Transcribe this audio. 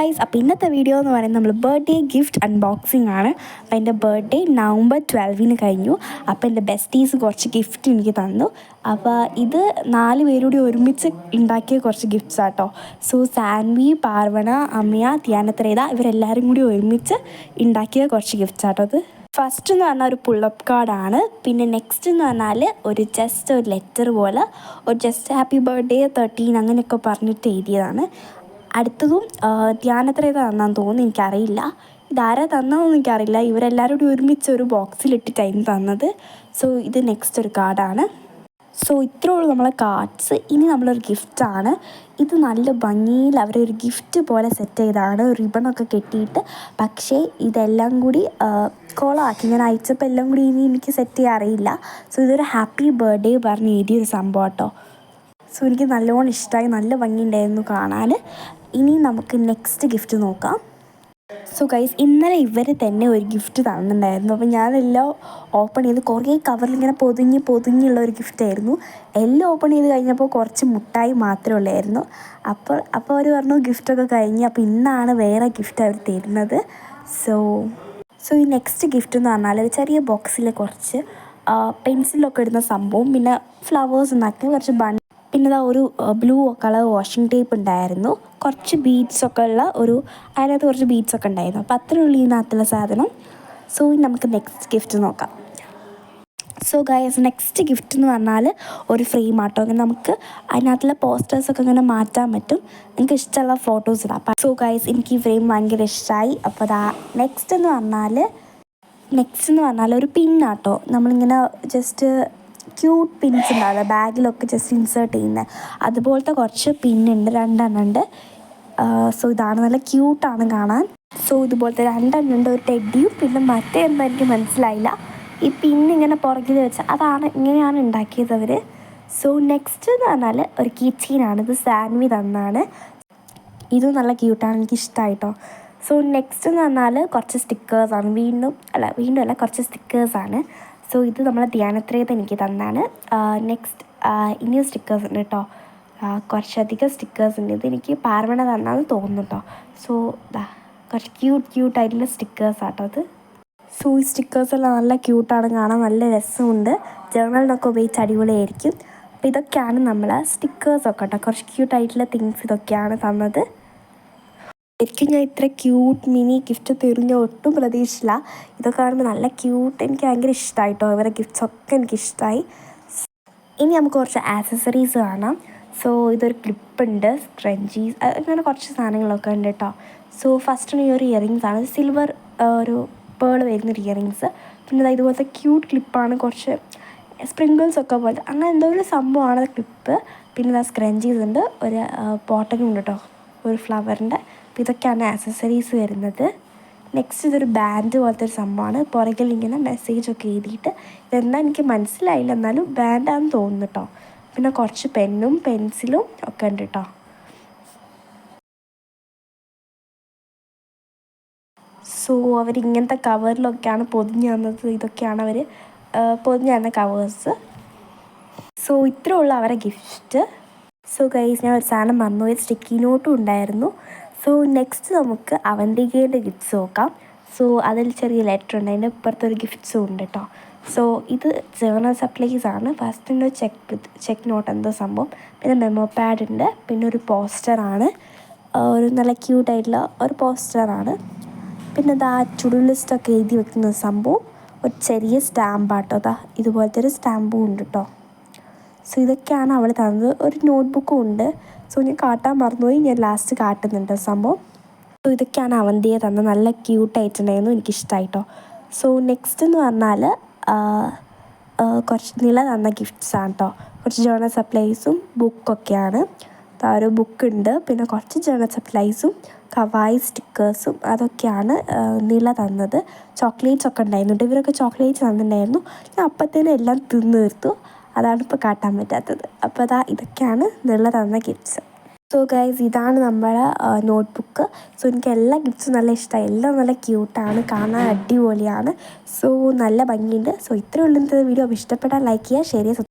Guys, അപ്പോൾ ഇന്നത്തെ video എന്ന് പറയുന്നത് നമ്മൾ ബർത്ത്ഡേ ഗിഫ്റ്റ് അൺബോക്സിംഗ് ആണ്. അപ്പോൾ എൻ്റെ ബർത്ത്ഡേ നവംബർ 12 കഴിഞ്ഞു. അപ്പോൾ എൻ്റെ ബെസ്റ്റീസ് കുറച്ച് ഗിഫ്റ്റ് എനിക്ക് തന്നു. അപ്പോൾ ഇത് 4 പേരൂടെ ഒരുമിച്ച് ഉണ്ടാക്കിയ കുറച്ച് ഗിഫ്റ്റ്സ് ആട്ടോ. സോ സാൻവി, പാർവണ, അമ്മയ, ധ്യാനത്രേത ഇവരെല്ലാവരും കൂടി ഒരുമിച്ച് ഉണ്ടാക്കിയ കുറച്ച് ഗിഫ്റ്റ്സ് ആട്ടോ. അത് ഫസ്റ്റ് എന്ന് പറഞ്ഞാൽ ഒരു പുള്ളപ്പ് കാർഡാണ്. പിന്നെ നെക്സ്റ്റ് എന്ന് പറഞ്ഞാൽ ഒരു ജസ്റ്റ് ഒരു ലെറ്റർ പോലെ ഒരു ജസ്റ്റ് ഹാപ്പി ബർത്ത്ഡേ 13 അങ്ങനെയൊക്കെ പറഞ്ഞിട്ട് എഴുതിയതാണ്. അടുത്തതും ധ്യാനത്രേത തന്നാന്ന് തോന്നുന്നു, എനിക്കറിയില്ല. ഇതാരാ തന്നതെന്ന് എനിക്കറിയില്ല. ഇവരെല്ലാവരും കൂടി ഒരുമിച്ച് ഒരു ബോക്സിലിട്ടിട്ടായിരുന്നു തന്നത്. സോ ഇത് നെക്സ്റ്റ് ഒരു കാർഡാണ്. സോ ഇത്രയുള്ളൂ നമ്മളെ കാർഡ്സ്. ഇനി നമ്മളൊരു ഗിഫ്റ്റാണ്. ഇത് നല്ല ഭംഗിയിൽ അവരൊരു ഗിഫ്റ്റ് പോലെ സെറ്റ് ചെയ്തതാണ്, റിബണൊക്കെ കെട്ടിയിട്ട്. പക്ഷേ ഇതെല്ലാം കൂടി കോളാക്കി ഞാൻ അയച്ചപ്പോൾ എല്ലാം കൂടി ഇനി എനിക്ക് സെറ്റ് ചെയ്യാൻ അറിയില്ല. സോ ഇതൊരു ഹാപ്പി ബർത്ത്ഡേ പറഞ്ഞ് എഴുതിയൊരു സംഭവം കേട്ടോ. സോ എനിക്ക് നല്ലോണം ഇഷ്ടമായി, നല്ല ഭംഗിയുണ്ടായിരുന്നു കാണാൻ. ഇനി നമുക്ക് നെക്സ്റ്റ് ഗിഫ്റ്റ് നോക്കാം. സോ ഗൈസ്, ഇന്നലെ ഇവർ തന്നെ ഒരു ഗിഫ്റ്റ് തന്നിട്ടുണ്ടായിരുന്നു. അപ്പോൾ ഞാനെല്ലാം ഓപ്പൺ ചെയ്ത് കുറേ കവറിലിങ്ങനെ പൊതിഞ്ഞുള്ള ഒരു ഗിഫ്റ്റായിരുന്നു. എല്ലാം ഓപ്പൺ ചെയ്ത് കഴിഞ്ഞപ്പോൾ കുറച്ച് മുട്ടായി മാത്രമേ ഉള്ളായിരുന്നു. അപ്പോൾ അവർ പറഞ്ഞു ഗിഫ്റ്റൊക്കെ കഴിഞ്ഞ്, അപ്പോൾ ഇന്നാണ് വേറെ ഗിഫ്റ്റ് അവർ തരുന്നത്. സോ ഈ നെക്സ്റ്റ് ഗിഫ്റ്റ് എന്ന് പറഞ്ഞാൽ ഒരു ചെറിയ ബോക്സിൽ കുറച്ച് പെൻസിലൊക്കെ ഇടുന്ന സംഭവം, പിന്നെ ഫ്ലവേഴ്സ് ഉണ്ടാക്കി കുറച്ച് പിന്നെ ഒരു ബ്ലൂ കളർ വാഷിംഗ് ടേപ്പ് ഉണ്ടായിരുന്നു, കുറച്ച് ബീഡ്സൊക്കെ ഉള്ള അതിനകത്ത് കുറച്ച് ബീഡ്സൊക്കെ ഉണ്ടായിരുന്നു. അപ്പോൾ അത്രയുള്ള ഇതിനകത്തുള്ള സാധനം. സോ നമുക്ക് നെക്സ്റ്റ് ഗിഫ്റ്റ് നോക്കാം. സോ ഗൈസ്, നെക്സ്റ്റ് ഗിഫ്റ്റ് എന്ന് പറഞ്ഞാൽ ഒരു ഫ്രെയിം ആട്ടോ. അങ്ങനെ നമുക്ക് അതിനകത്തുള്ള പോസ്റ്റേഴ്സൊക്കെ ഇങ്ങനെ മാറ്റാൻ പറ്റും, എനിക്ക് ഇഷ്ടമുള്ള ഫോട്ടോസ് ഇടാം. സോ ഗൈസ്, എനിക്ക് ഈ ഫ്രെയിം ഭയങ്കര ഇഷ്ടമായി. അപ്പോൾ നെക്സ്റ്റ് എന്ന് പറഞ്ഞാൽ ഒരു പിന്നാട്ടോ. നമ്മളിങ്ങനെ ജസ്റ്റ് ക്യൂട്ട് പിൻസ് ഉണ്ടാവില്ല ബാഗിലൊക്കെ ജസ്റ്റ് ഇൻസേർട്ട് ചെയ്യുന്നത്, അതുപോലത്തെ കുറച്ച് പിന്നുണ്ട്, 2 ഉണ്ട്. സോ ഇതാണ് നല്ല ക്യൂട്ടാണ് കാണാൻ. സോ ഇതുപോലത്തെ 2 ഉണ്ട്, ഒരു ടെഡിയും പിന്നെ മറ്റേ എന്താ എനിക്ക് മനസ്സിലായില്ല. ഈ പിന്നിങ്ങനെ പുറകിൽ വെച്ച് ഇങ്ങനെയാണ് ഉണ്ടാക്കിയത് അവർ. സോ നെക്സ്റ്റ് എന്ന് പറഞ്ഞാൽ ഒരു കീ ചെയിനാണ്. ഇത് സാൻവി തന്നാണ്. ഇതും നല്ല ക്യൂട്ടാണ്, എനിക്ക് ഇഷ്ടമായിട്ടോ. സോ നെക്സ്റ്റ് എന്ന് പറഞ്ഞാൽ കുറച്ച് സ്റ്റിക്കേഴ്സാണ്. വീണ്ടും അല്ല കുറച്ച് സ്റ്റിക്കേഴ്സാണ്. സോ ഇത് നമ്മളെ ധ്യാനത്രേത എനിക്ക് തന്നാണ്. നെക്സ്റ്റ് ഇനിയും സ്റ്റിക്കേഴ്സ് ഉണ്ട് കേട്ടോ, കുറച്ചധികം സ്റ്റിക്കേഴ്സ് ഉണ്ട്. ഇത് എനിക്ക് പാർവണ തന്നാന്ന് തോന്നുന്നു കേട്ടോ. സോ കുറച്ച് ക്യൂട്ടായിട്ടുള്ള സ്റ്റിക്കേഴ്സ് ആട്ടോ അത്. സോ ഈ സ്റ്റിക്കേഴ്സെല്ലാം നല്ല ക്യൂട്ടാണ് കാണാൻ, നല്ല രസമുണ്ട്. ജേർണലിനൊക്കെ ഉപയോഗിച്ച് അടിപൊളിയായിരിക്കും. അപ്പോൾ ഇതൊക്കെയാണ് നമ്മളെ സ്റ്റിക്കേഴ്സൊക്കെ കേട്ടോ, കുറച്ച് ക്യൂട്ടായിട്ടുള്ള തിങ്സ് ഇതൊക്കെയാണ് തന്നത്. ശരിക്കും ഞാൻ ഇത്ര ക്യൂട്ട് മിനി ഗിഫ്റ്റ് തരും ഞാൻ ഒട്ടും പ്രതീക്ഷിച്ചില്ല. ഇതൊക്കെ കാണുമ്പോൾ നല്ല ക്യൂട്ട്, എനിക്ക് ഭയങ്കര ഇഷ്ടമായിട്ടോ. ഇവരുടെ ഗിഫ്റ്റ്സൊക്കെ എനിക്കിഷ്ടമായി. ഇനി നമുക്ക് കുറച്ച് ആക്സസറീസ് കാണാം. സോ ഇതൊരു ക്ലിപ്പുണ്ട്, സ്ക്രഞ്ചീസ്, അങ്ങനെ കുറച്ച് സാധനങ്ങളൊക്കെ ഉണ്ട് കേട്ടോ. സോ ഫസ്റ്റ് ഈ ഒരു ഇയറിങ്സ് ആണ്, സിൽവർ ഒരു പേൾ വരുന്നൊരു ഇയറിങ്സ്. പിന്നെ ഇതുപോലത്തെ ക്യൂട്ട് ക്ലിപ്പാണ്, കുറച്ച് സ്പ്രിങ്കിൾസൊക്കെ പോലത്തെ അങ്ങനെ എന്തോ ഒരു സംഭവമാണ് ക്ലിപ്പ്. പിന്നെ സ്ക്രഞ്ചീസ് ഉണ്ട്, ഒരു പോട്ടനും ഉണ്ട് കേട്ടോ, ഒരു ഫ്ലവറിൻ്റെ. അപ്പോൾ ഇതൊക്കെയാണ് ആക്സസറീസ് വരുന്നത്. നെക്സ്റ്റ് ഇതൊരു ബാൻഡ് പോലത്തെ ഒരു സംഭവമാണ്, പുറകിൽ ഇങ്ങനെ മെസ്സേജൊക്കെ എഴുതിയിട്ട്. ഇതെന്താ എനിക്ക് മനസ്സിലായില്ല, എന്നാലും ബാൻഡാണെന്ന് തോന്നുന്നു കേട്ടോ. പിന്നെ കുറച്ച് പെന്നും പെൻസിലും ഒക്കെ ഉണ്ട് കേട്ടോ. സോ അവരിങ്ങനത്തെ കവറിലൊക്കെയാണ് പൊതിഞ്ഞ് തന്നത്. ഇതൊക്കെയാണ് അവർ പൊതിഞ്ഞ് തന്ന കവേഴ്സ്. സോ ഇത്രയുള്ള അവരുടെ ഗിഫ്റ്റ്. സോ ഗൈസ്, ഞാൻ ഒരു സാധനം മറന്നു, ഒരു സ്റ്റിക്കി നോട്ടും ഉണ്ടായിരുന്നു. സോ നെക്സ്റ്റ് നമുക്ക് അവന്തികേൻ്റെ ഗിഫ്റ്റ്സ് നോക്കാം. സോ അതിൽ ചെറിയ ലെറ്റർ ഉണ്ട്, അതിൻ്റെ ഇപ്പുറത്തെ ഒരു ഗിഫ്റ്റ്സും ഉണ്ട് കേട്ടോ. സോ ഇത് ജേർണൽ സപ്ലൈസ് ആണ്. ഫസ്റ്റിൻ്റെ ചെക്ക് നോട്ട് എന്തോ സംഭവം, പിന്നെ മെമ്മോ പാഡ് ഉണ്ട്, പിന്നെ ഒരു പോസ്റ്ററാണ്, ഒരു നല്ല ക്യൂട്ടായിട്ടുള്ള ഒരു പോസ്റ്ററാണ്. പിന്നെ ടു-ഡു ലിസ്റ്റൊക്കെ എഴുതി വെക്കുന്ന സംഭവം, ഒരു ചെറിയ സ്റ്റാമ്പാട്ടോ. ഇതുപോലത്തെ ഒരു സ്റ്റാമ്പും ഉണ്ട് കേട്ടോ. സോ ഇതൊക്കെയാണ് അവൾ തന്നത്. ഒരു നോട്ട്ബുക്കും ഉണ്ട്. സോ ഞാൻ കാട്ടാൻ മറന്നുപോയി, ഞാൻ ലാസ്റ്റ് കാട്ടുന്നുണ്ട് സംഭവം. സോ ഇതൊക്കെയാണ് അവന്തിയെ തന്നത്, നല്ല ക്യൂട്ടായിട്ടുണ്ടായിരുന്നു, എനിക്കിഷ്ടമായിട്ടോ. സോ നെക്സ്റ്റ് എന്ന് പറഞ്ഞാൽ കുറച്ച് നില തന്ന ഗിഫ്റ്റ്സാണ് കേട്ടോ. കുറച്ച് ജേർണൽ സപ്ലൈസും ബുക്കൊക്കെയാണ്. ഒരു ബുക്കുണ്ട്, പിന്നെ കുറച്ച് ജേർണൽ സപ്ലൈസും കവായി സ്റ്റിക്കേഴ്സും അതൊക്കെയാണ് നില തന്നത്. ചോക്ലേറ്റ്സ് ഒക്കെ ഉണ്ടായിരുന്നു. ഇവരൊക്കെ ചോക്ലേറ്റ്സ് തന്നിട്ടുണ്ടായിരുന്നു. ഞാൻ അപ്പത്തേനും എല്ലാം തിന്നു തീർത്തു, അതാണ് ഇപ്പോൾ കാട്ടാൻ പറ്റാത്തത്. അപ്പോൾ ഇതൊക്കെയാണ് നില തന്ന ഗിഫ്റ്റ്സ്. സോ ഗൈസ്, ഇതാണ് നമ്മുടെ നോട്ട്ബുക്ക്. സോ എനിക്ക് എല്ലാ ഗിഫ്റ്റ്സും നല്ല ഇഷ്ടമായി, എല്ലാം നല്ല ക്യൂട്ടാണ്, കാണാൻ അടിപൊളിയാണ്. സോ നല്ല ഭംഗിയുണ്ട്. സോ ഇത്രയുള്ള വീഡിയോ ഇഷ്ടപ്പെട്ടാൽ ലൈക്ക് ചെയ്യുക, ഷെയർ ചെയ്യുക.